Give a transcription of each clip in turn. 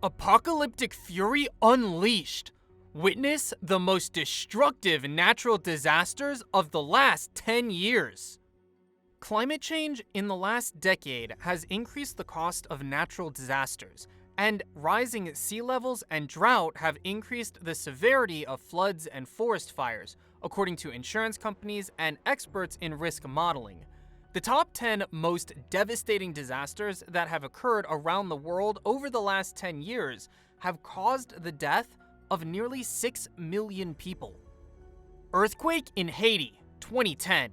Apocalyptic fury unleashed. Witness the most destructive natural disasters of the last 10 years. Climate change in the last decade has increased the cost of natural disasters, and rising sea levels and drought have increased the severity of floods and forest fires, according to insurance companies and experts in risk modeling. The top 10 most devastating disasters that have occurred around the world over the last 10 years have caused the death of nearly 6 million people. Earthquake in Haiti, 2010.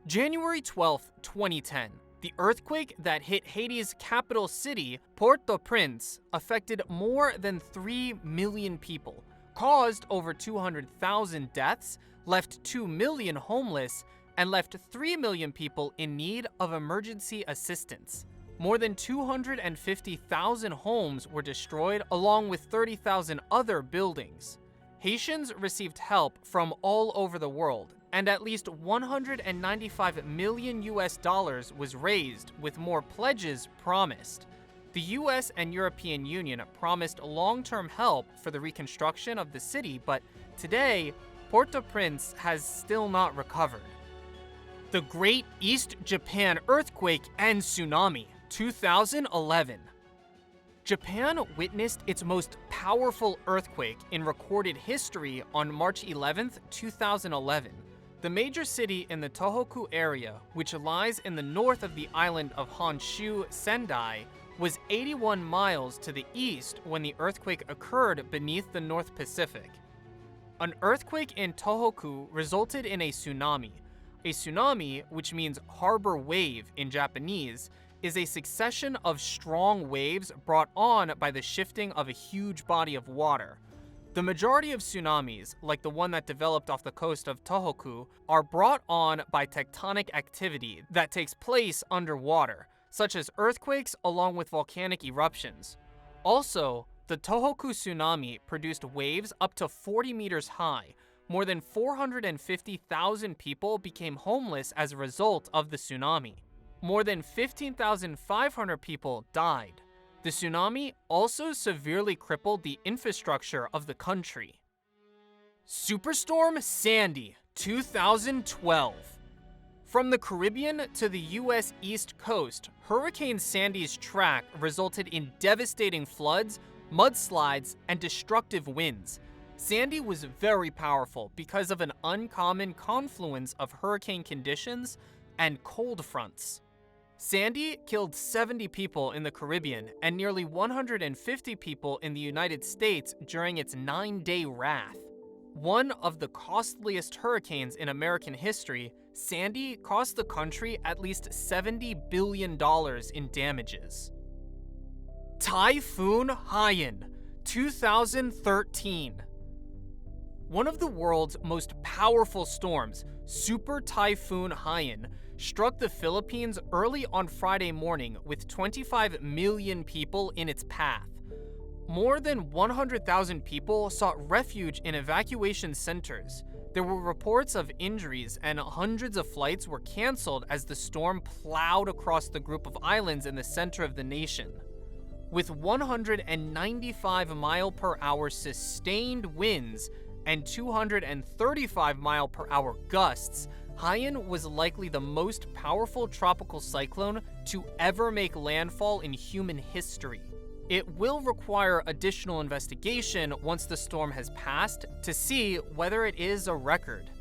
January 12, 2010. The earthquake that hit Haiti's capital city, Port-au-Prince, affected more than 3 million people, caused over 200,000 deaths, left 2 million homeless, and left 3 million people in need of emergency assistance. More than 250,000 homes were destroyed, along with 30,000 other buildings. Haitians received help from all over the world, and at least $195 million was raised, with more pledges promised. The US and European Union promised long-term help for the reconstruction of the city, but today, Port-au-Prince has still not recovered. The Great East Japan Earthquake and Tsunami, 2011. Japan witnessed its most powerful earthquake in recorded history on March 11, 2011. The major city in the Tohoku area, which lies in the north of the island of Honshu, Sendai, was 81 miles to the east when the earthquake occurred beneath the North Pacific. An earthquake in Tohoku resulted in a tsunami. A tsunami, which means harbor wave in Japanese, is a succession of strong waves brought on by the shifting of a huge body of water. The majority of tsunamis, like the one that developed off the coast of Tohoku, are brought on by tectonic activity that takes place underwater, such as earthquakes along with volcanic eruptions. Also, the Tohoku tsunami produced waves up to 40 meters high. More than 450,000 people became homeless as a result of the tsunami. More than 15,500 people died. The tsunami also severely crippled the infrastructure of the country. Superstorm Sandy, 2012. From the Caribbean to the US East Coast, Hurricane Sandy's track resulted in devastating floods, mudslides, and destructive winds. Sandy was very powerful because of an uncommon confluence of hurricane conditions and cold fronts. Sandy killed 70 people in the Caribbean and nearly 150 people in the United States during its 9-day wrath. One of the costliest hurricanes in American history, Sandy cost the country at least $70 billion in damages. Typhoon Haiyan, 2013. One of the world's most powerful storms, Super Typhoon Haiyan, struck the Philippines early on Friday morning with 25 million people in its path. More than 100,000 people sought refuge in evacuation centers. There were reports of injuries, and hundreds of flights were canceled as the storm plowed across the group of islands in the center of the nation. With 195 mile per hour sustained winds and 235 mile per hour gusts, Haiyan was likely the most powerful tropical cyclone to ever make landfall in human history. It will require additional investigation once the storm has passed to see whether it is a record.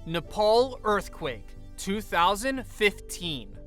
Nepal Earthquake, 2015.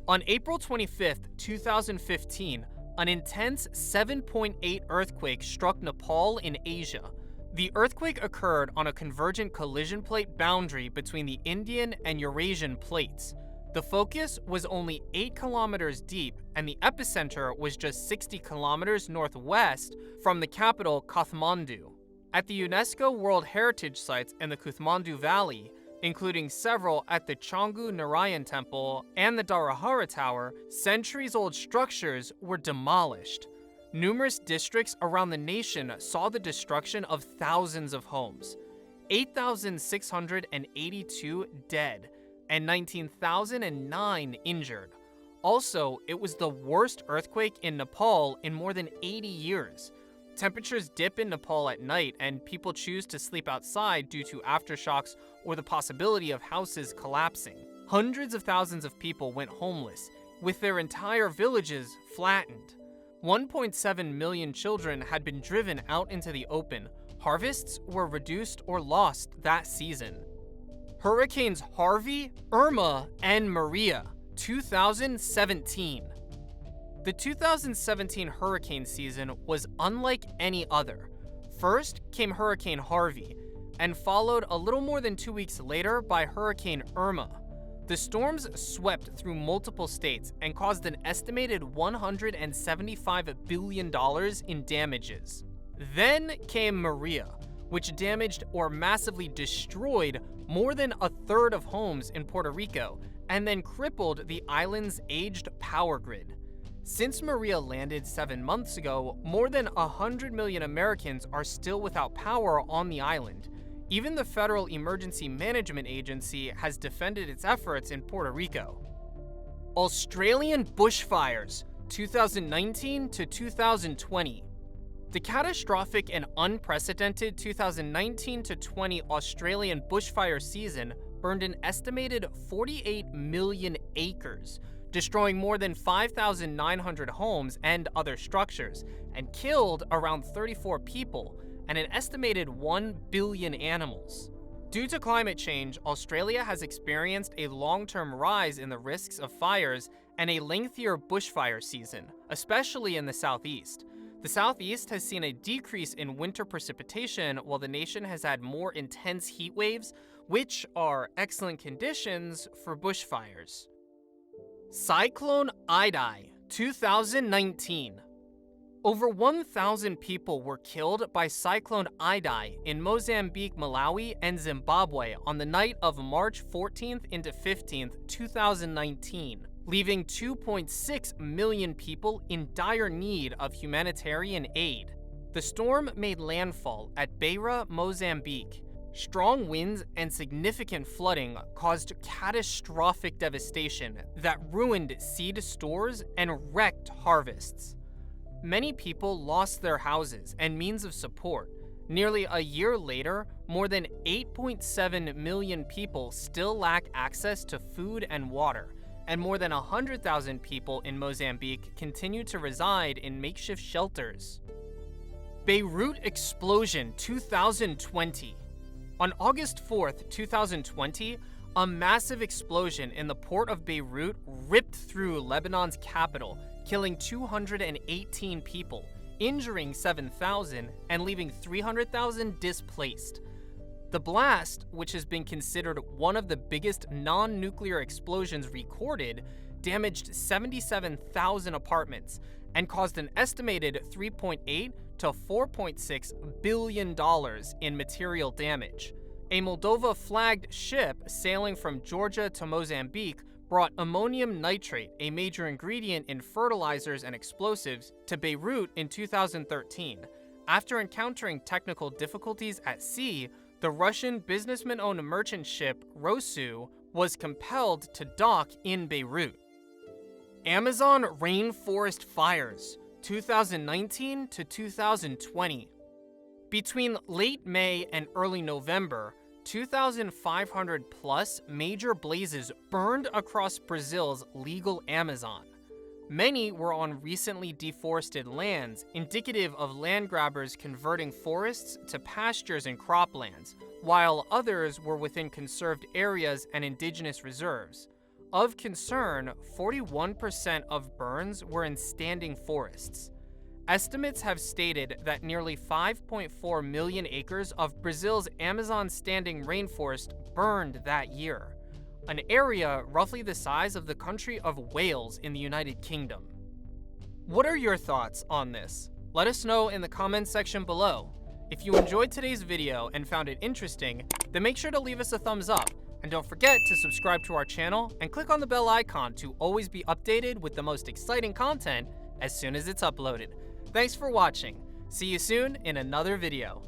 On April 25, 2015, an intense 7.8 earthquake struck Nepal in Asia. The earthquake occurred on a convergent collision plate boundary between the Indian and Eurasian plates. The focus was only 8 kilometers deep, and the epicenter was just 60 kilometers northwest from the capital, Kathmandu. At the UNESCO World Heritage Sites in the Kathmandu Valley, including several at the Changu Narayan Temple and the Dharahara Tower, centuries-old structures were demolished. Numerous districts around the nation saw the destruction of thousands of homes, 8,682 dead, and 19,009 injured. Also, it was the worst earthquake in Nepal in more than 80 years. Temperatures dip in Nepal at night, and people choose to sleep outside due to aftershocks or the possibility of houses collapsing. Hundreds of thousands of people went homeless, with their entire villages flattened. 1.7 million children had been driven out into the open. Harvests were reduced or lost that season. Hurricanes Harvey, Irma, and Maria, 2017. The 2017 hurricane season was unlike any other. First came Hurricane Harvey, and followed a little more than 2 weeks later by Hurricane Irma. The storms swept through multiple states and caused an estimated $175 billion in damages. Then came Maria, which damaged or massively destroyed more than a third of homes in Puerto Rico, and then crippled the island's aged power grid. Since Maria landed 7 months ago, more than 100 million Americans are still without power on the island. Even the Federal Emergency Management Agency has defended its efforts in Puerto Rico. Australian bushfires, 2019 to 2020. The catastrophic and unprecedented 2019 to 20 Australian bushfire season burned an estimated 48 million acres, destroying more than 5,900 homes and other structures, and killed around 34 people and an estimated 1 billion animals. Due to climate change, Australia has experienced a long-term rise in the risks of fires and a lengthier bushfire season, especially in the southeast. The southeast has seen a decrease in winter precipitation, while the nation has had more intense heat waves, which are excellent conditions for bushfires. Cyclone Idai, 2019. Over 1,000 people were killed by Cyclone Idai in Mozambique, Malawi, and Zimbabwe on the night of March 14th into 15th, 2019, leaving 2.6 million people in dire need of humanitarian aid. The storm made landfall at Beira, Mozambique. Strong winds and significant flooding caused catastrophic devastation that ruined seed stores and wrecked harvests. Many people lost their houses and means of support. Nearly a year later, more than 8.7 million people still lack access to food and water, and more than 100,000 people in Mozambique continue to reside in makeshift shelters. Beirut explosion 2020. On August 4th, 2020, a massive explosion in the port of Beirut ripped through Lebanon's capital, killing 218 people, injuring 7,000, and leaving 300,000 displaced. The blast, which has been considered one of the biggest non-nuclear explosions recorded, damaged 77,000 apartments and caused an estimated $3.8 to $4.6 billion in material damage. A Moldova-flagged ship sailing from Georgia to Mozambique brought ammonium nitrate, a major ingredient in fertilizers and explosives, to Beirut in 2013. After encountering technical difficulties at sea, the Russian businessman-owned merchant ship Rosu was compelled to dock in Beirut. Amazon rainforest fires, 2019 to 2020. Between late May and early November, 2,500 plus major blazes burned across Brazil's legal Amazon. Many were on recently deforested lands, indicative of land grabbers converting forests to pastures and croplands, while others were within conserved areas and indigenous reserves. Of concern, 41% of burns were in standing forests. Estimates have stated that nearly 5.4 million acres of Brazil's Amazon standing rainforest burned that year, an area roughly the size of the country of Wales in the United Kingdom. What are your thoughts on this? Let us know in the comments section below. If you enjoyed today's video and found it interesting, then make sure to leave us a thumbs up, and don't forget to subscribe to our channel and click on the bell icon to always be updated with the most exciting content as soon as it's uploaded. Thanks for watching. See you soon in another video.